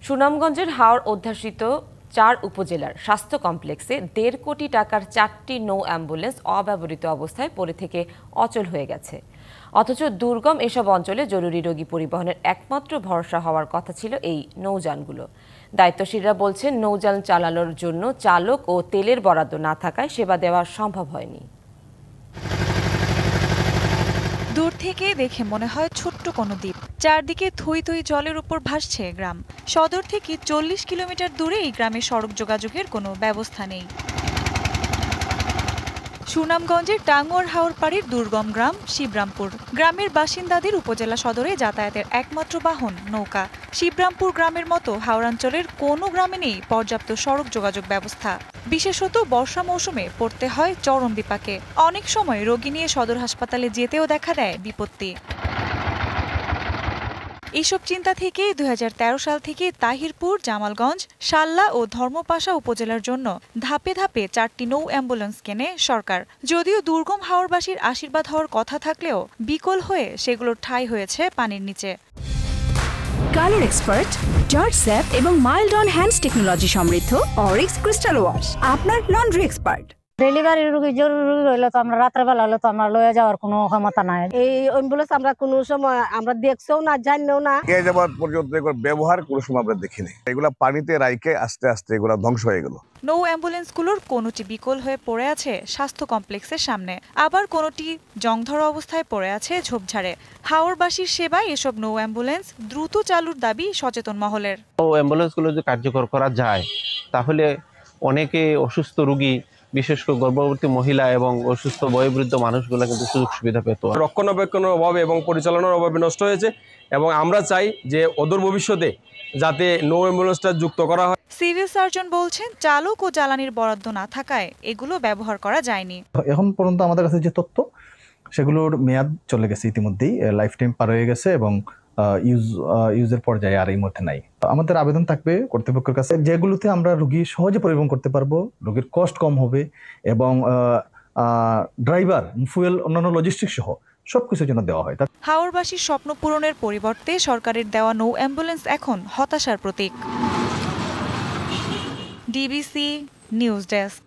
সুনামগঞ্জের হাওর অধ্যাসিত ৪ উপজেলার স্বাস্থ্য কমপ্লেক্সে ১.৫ কোটি টাকার ৪টি নৌ অ্যাম্বুলেন্স অব্যবহৃত অবস্থায় পড়ে থেকে অচল হয়ে গেছে। অথচ দুর্গম এসব অঞ্চলে জরুরি রোগী পরিবহনের একমাত্র ভরসা হওয়ার কথা ছিল এই নৌযানগুলো। দায়িত্বশীলরা বলছেন, নৌযান চালানোর জন্য চালক ও তেলের বরাদ্দ না থাকায় সেবা দেওয়া সম্ভব হয়নি। দূর থেকে দেখে মনে হয় ছোট্ট কোনো দ্বীপ, চারদিকে থই থই জলের উপর ভাসছে গ্রাম। সদর থেকে ৪০ কিলোমিটার দূরে এই গ্রামে সড়ক যোগাযোগের কোনো ব্যবস্থা নেই। সুনামগঞ্জের টাঙ্গুয়ার হাওর পাড়ের দুর্গম গ্রাম শিবরামপুর। গ্রামের বাসিন্দাদের উপজেলা সদরে যাতায়াতের একমাত্র বাহন নৌকা। শিবরামপুর গ্রামের মতো হাওড়াঞ্চলের কোনো গ্রামে নেই পর্যাপ্ত সড়ক যোগাযোগ ব্যবস্থা। বিশেষত বর্ষা মৌসুমে পড়তে হয় চরম বিপাকে। অনেক সময় রোগী নিয়ে সদর হাসপাতালে যেতেও দেখা দেয় বিপত্তি। এইসব চিন্তা থেকে ২০১৩ সাল থেকে তাহিরপুর, জামালগঞ্জ, শাল্লা ও ধর্মপাশা উপজেলার জন্য ধাপে ধাপে ৪টি নৌ অ্যাম্বুলেন্স কেনে সরকার। যদিও দুর্গম হাওরবাসীর আশীর্বাদ হওয়ার কথা থাকলেও বিকল হয়ে সেগুলোর ঠাঁই হয়েছে পানির নিচে। কালার এক্সপার্ট, জর্জ স্যাপ এবং মাইল্ড অন হ্যান্ডস টেকনোলজি সমৃদ্ধ অরিক্স ক্রিস্টাল ওয়াশ আপনার লন্ড্রি এক্সপার্ট। ডেলিভারি রোগী জরুরি রোগী হইলে তো আমরা রাত্রেবেলা হলে তো আমরা লয়ে যাওয়ার কোনো ক্ষমতা নাই। এই অ্যাম্বুলেন্স আমরা কোনো সময় আমরা দেখছেও না, জানিও না। কে যাবার পর্যন্ত এগুলো ব্যবহার কোনো সময় আমরা দেখিনি। এগুলা পানিতে রাইকে আস্তে আস্তে এগুলা ধ্বংস হয়ে গেল। নৌ অ্যাম্বুলেন্সগুলোর কোনোটি বিকল হয়ে পড়ে আছে স্বাস্থ্য কমপ্লেক্সের সামনে, আবার কোনোটি জংধরা অবস্থায় পড়ে আছে ঝোপঝাড়ে। হাওরবাসীর সেবায় এসব নৌ অ্যাম্বুলেন্স দ্রুত চালুর দাবি সচেতন মহলের। অ্যাম্বুলেন্সগুলো যদি কার্যকর করা যায় তাহলে অনেকে অসুস্থ রোগী, বিশেষ করে গর্ভবতী মহিলা এবং অসুস্থ বয়োবৃদ্ধ মানুষগুলো কিন্তু সুযোগ সুবিধা পেত। রক্ষণাবেক্ষণের অভাবে এবং পরিচালনার অভাবে নষ্ট হয়েছে এবং আমরা চাই যে অদূর ভবিষ্যতে যাতে নৌ অ্যাম্বুলেন্সটা যুক্ত করা হয়। সিভিল সার্জন বলছেন, চালক ও জ্বালানির বরাদ্দ না থাকায় এগুলো ব্যবহার করা যায়নি। এখন পর্যন্ত আমাদের কাছে যে তথ্য, সেগুলোর মেয়াদ চলে গেছে, ইতিমধ্যেই লাইফ টাইম পার হয়ে গেছে এবং ইউজের পর্যায়ে আর এই মধ্যে নাই। আমাদের আবেদন থাকবে কর্তৃপক্ষের কাছে, যেগুলোতে আমরা রোগী সহজে পরিবহন করতে পারবো, রোগীর কষ্ট কম হবে এবং ড্রাইভার, ফুয়েল, অন্যান্য লজিস্টিক সহ সবকিছুর জন্য দেওয়া হয়। হাওরবাসীর স্বপ্ন পূরণের পরিবর্তে সরকারের দেওয়া নৌ অ্যাম্বুলেন্স এখন হতাশার প্রতীক। DBC news desk.